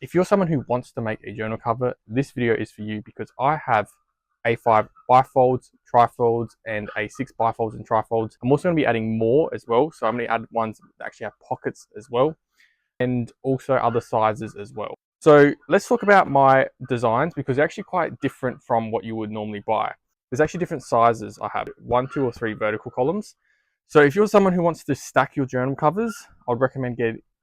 If you're someone who wants to make a journal cover, this video is for you because I have A5 bifolds, trifolds, and A6 bifolds and trifolds. I'm also going to be adding more as well. So I'm going to add ones that actually have pockets as well, and also other sizes as well. So let's talk about my designs because they're actually quite different from what you would normally buy. There's actually different sizes. I have 1, 2, or 3 vertical columns. So if you're someone who wants to stack your journal covers, I'd recommend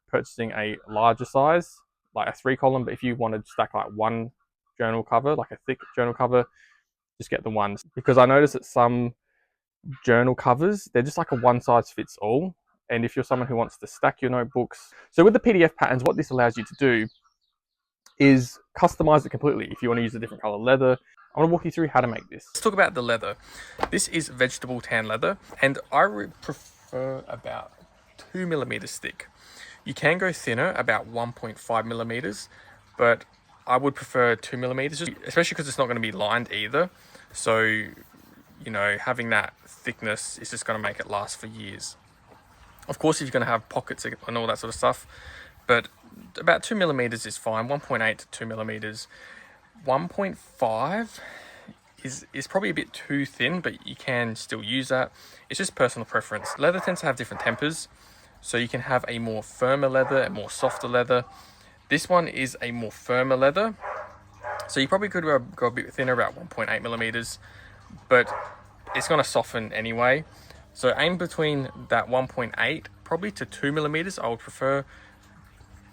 purchasing a larger size, like a 3 column. But if you wanted to stack like one journal cover, like a thick journal cover, just get the ones. Because I noticed that some journal covers, they're just like a one size fits all. And if you're someone who wants to stack your notebooks, so with the PDF patterns, what this allows you to do is customize it completely. If you want to use a different color leather, I'm going to walk you through how to make this. Let's talk about the leather. This is vegetable tan leather, and I prefer about 2mm thick. You can go thinner, about 1.5mm, but I would prefer 2mm, especially because it's not going to be lined either. So, you know, having that thickness is just going to make it last for years. Of course, if you're going to have pockets and all that sort of stuff, but about 2mm is fine. 1.8 to 2mm. 1.5 is probably a bit too thin, but you can still use that. It's just personal preference. Leather tends to have different tempers, so you can have a more firmer leather and more softer leather. This one is a more firmer leather, so you probably could go a bit thinner, about 1.8mm, but it's going to soften anyway. So aim between that 1.8 probably to 2mm. I would prefer.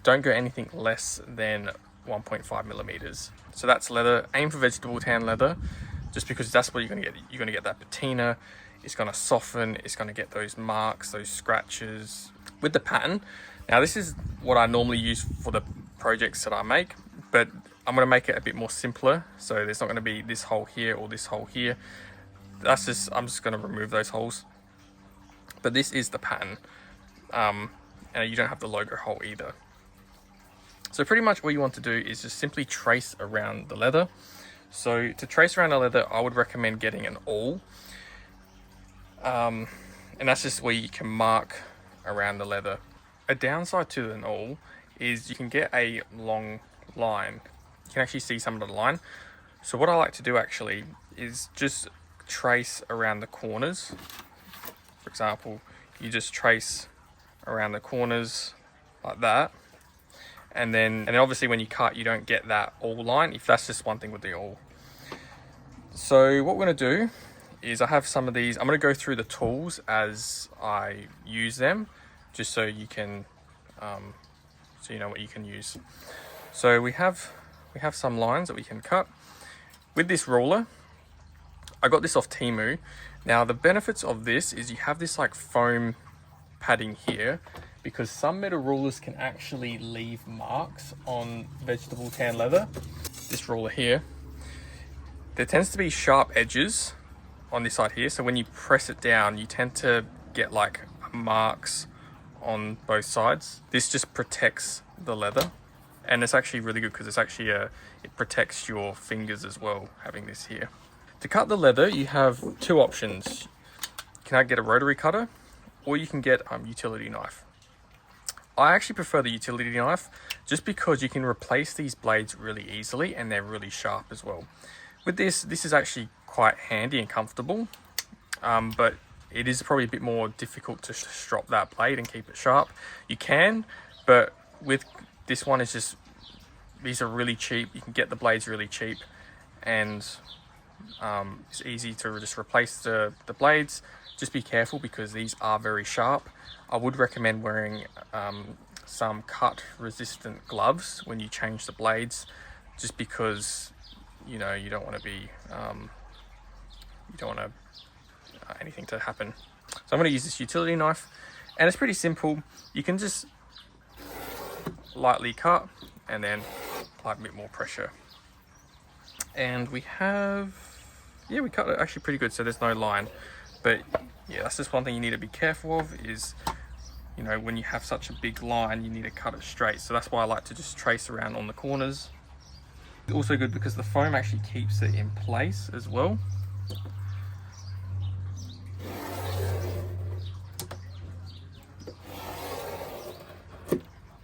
Don't go anything less than 1.5mm. So that's leather. Aim for vegetable tan leather, just because that's what you're going to get. You're going to get that patina. It's going to soften. It's going to get those marks, those scratches. With the pattern, now this is what I normally use for the projects that I make, but I'm going to make it a bit more simpler. So there's not going to be this hole here or this hole here. I'm just going to remove those holes. But this is the pattern. And you don't have the logo hole either. So pretty much all you want to do is just simply trace around the leather. So to trace around the leather, I would recommend getting an awl. And that's just where you can mark around the leather. A downside to an awl is you can get a long line. You can actually see some of the line. So what I like to do actually is just trace around the corners. For example, you just trace around the corners like that. And then obviously when you cut, you don't get that awl line, if that's just one thing with the awl. So what we're going to do is I have some of these. I'm going to go through the tools as I use them, just so you can, so you know what you can use. So we have some lines that we can cut with this ruler. I got this off Temu. Now the benefits of this is you have this like foam padding here, because some metal rulers can actually leave marks on vegetable tan leather. This ruler here, there tends to be sharp edges on this side here, so when you press it down you tend to get like marks on both sides. This just protects the leather, and it's actually really good because it's actually it protects your fingers as well, having this here. To cut the leather, you have two options. You can get a rotary cutter, or you can get a utility knife. I actually prefer the utility knife just because you can replace these blades really easily and they're really sharp as well. With this is actually quite handy and comfortable, but it is probably a bit more difficult to strop that blade and keep it sharp. You can, but with this one, it's just, these are really cheap. You can get the blades really cheap, and it's easy to just replace the blades. Just be careful because these are very sharp. I would recommend wearing some cut resistant gloves when you change the blades, just because you know you don't want to be anything to happen. So I'm going to use this utility knife, and it's pretty simple. You can just lightly cut and then apply a bit more pressure, and we cut it actually pretty good, so there's no line. But yeah, that's just one thing you need to be careful of is, you know, when you have such a big line, you need to cut it straight. So that's why I like to just trace around on the corners. It's also good because the foam actually keeps it in place as well.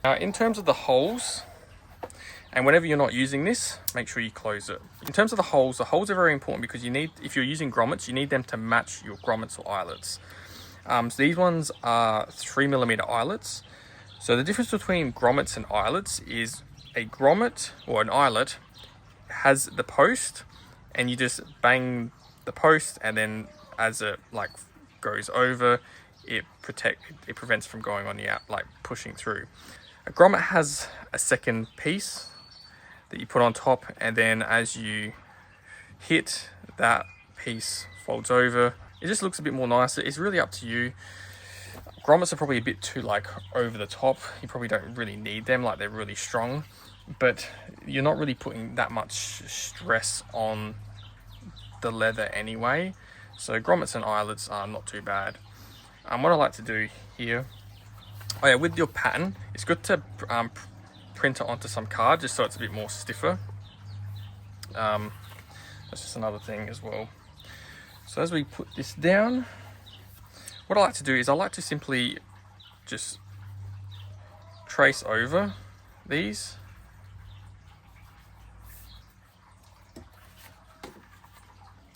Now, in terms of the holes, And whenever you're not using this, make sure you close it. In terms of the holes are very important because you need, if you're using grommets, you need them to match your grommets or eyelets. So these ones are 3mm eyelets. So the difference between grommets and eyelets is a grommet or an eyelet has the post, and you just bang the post, and then as it like goes over, it prevents from going on the out, like pushing through. A grommet has a second piece that you put on top, and then as you hit, that piece folds over. It just looks a bit more nicer. It's really up to you. Grommets are probably a bit too like over the top. You probably don't really need them, like they're really strong, but you're not really putting that much stress on the leather anyway. So grommets and eyelets are not too bad. What I like to do here, oh yeah, with your pattern, it's good to print it onto some card just so it's a bit more stiffer. That's just another thing as well. So as we put this down, what I like to do is I like to simply just trace over these.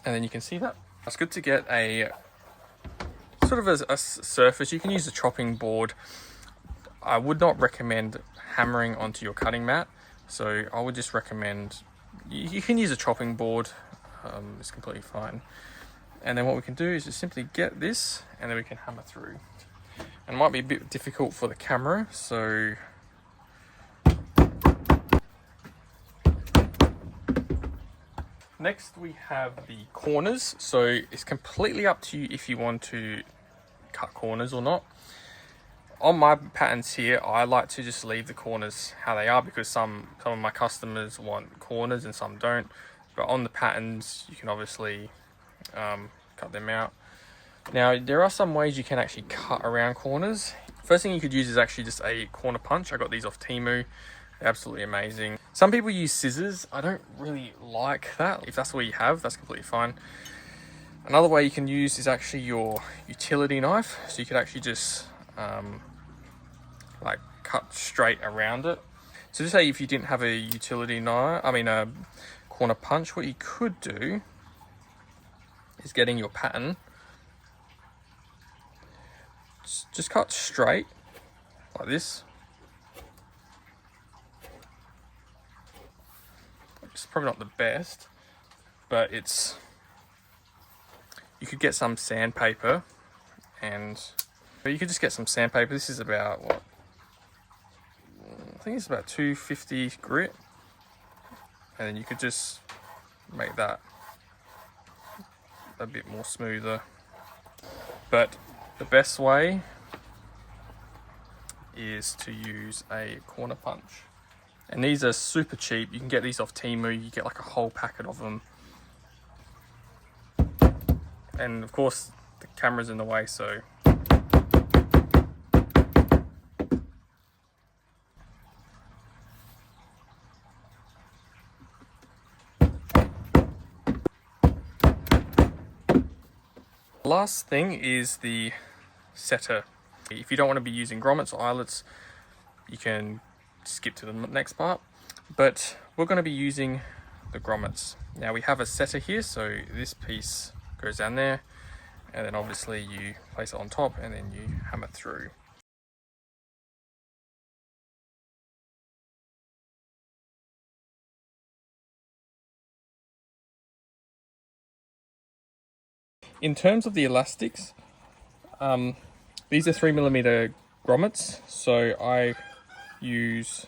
And then you can see that. It's good to get a sort of a surface. You can use a chopping board. I would not recommend hammering onto your cutting mat. So I would just recommend, you can use a chopping board. It's completely fine. And then what we can do is just simply get this, and then we can hammer through. And it might be a bit difficult for the camera, so next we have the corners. So it's completely up to you if you want to cut corners or not. On my patterns here, I like to just leave the corners how they are because some of my customers want corners and some don't. But on the patterns, you can obviously cut them out. Now, there are some ways you can actually cut around corners. First thing you could use is actually just a corner punch. I got these off Temu. They're absolutely amazing. Some people use scissors. I don't really like that. If that's what you have, that's completely fine. Another way you can use is actually your utility knife. So you could actually just like cut straight around it. So just say if you didn't have a utility knife, a corner punch, what you could do is getting your pattern, just cut straight like this. It's probably not the best, but you could get some sandpaper, and you could just get some sandpaper. This is about what, I think it's about 250 grit, and then you could just make that a bit more smoother. But the best way is to use a corner punch, and these are super cheap. You can get these off Temu. You get like a whole packet of them, and of course the camera's in the way, so last thing is the setter. If you don't want to be using grommets or eyelets, you can skip to the next part, but we're going to be using the grommets. Now we have a setter here, so this piece goes down there, and then obviously you place it on top, and then you hammer through. In terms of the elastics, these are 3mm grommets, so I use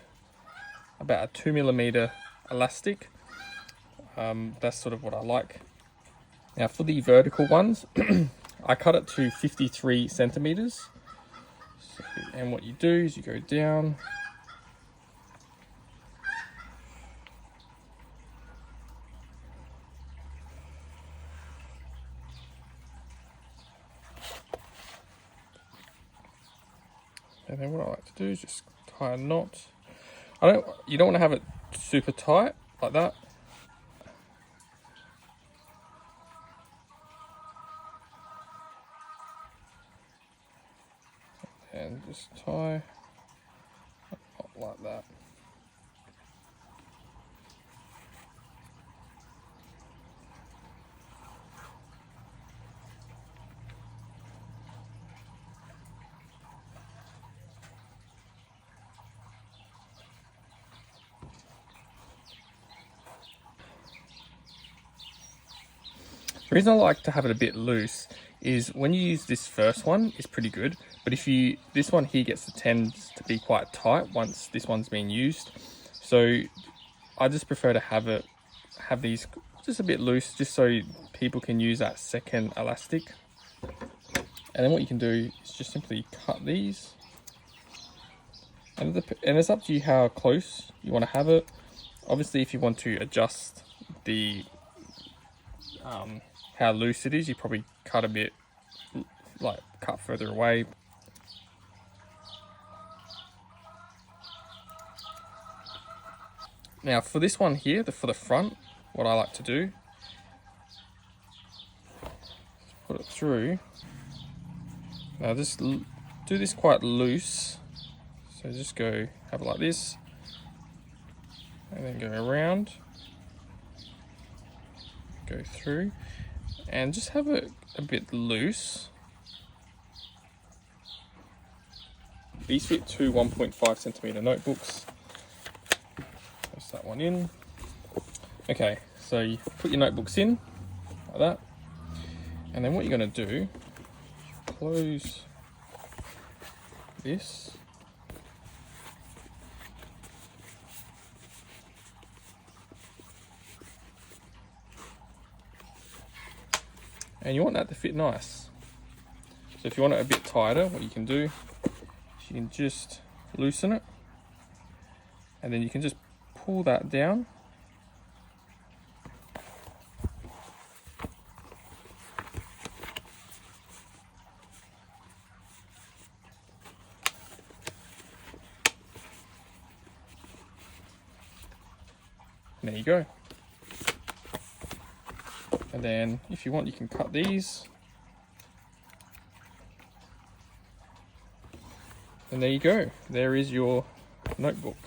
about a 2mm elastic. That's sort of what I like. Now for the vertical ones, I cut it to 53 centimeters. So, and what you do is you go down, and then what I like to do is just tie a knot. You don't want to have it super tight like that. And just tie a knot like that. The reason I like to have it a bit loose is when you use this first one, it's pretty good. But if you, this one here tends to be quite tight once this one's been used. So I just prefer to have these just a bit loose, just so people can use that second elastic. And then what you can do is just simply cut these. And it's up to you how close you want to have it. Obviously, if you want to adjust the how loose it is, you probably cut a bit, like cut further away. Now for this one here, for the front, what I like to do is put it through. Now just do this quite loose. So just have it like this, and then go around, go through, and just have it a bit loose. These fit to 1.5 centimeter notebooks. Place that one in. Okay, so you put your notebooks in like that, and then what you're going to do, close this. And you want that to fit nice. So if you want it a bit tighter, what you can do is you can just loosen it, and then you can just pull that down. And there you go. And then if you want, you can cut these. And there you go. There is your notebook.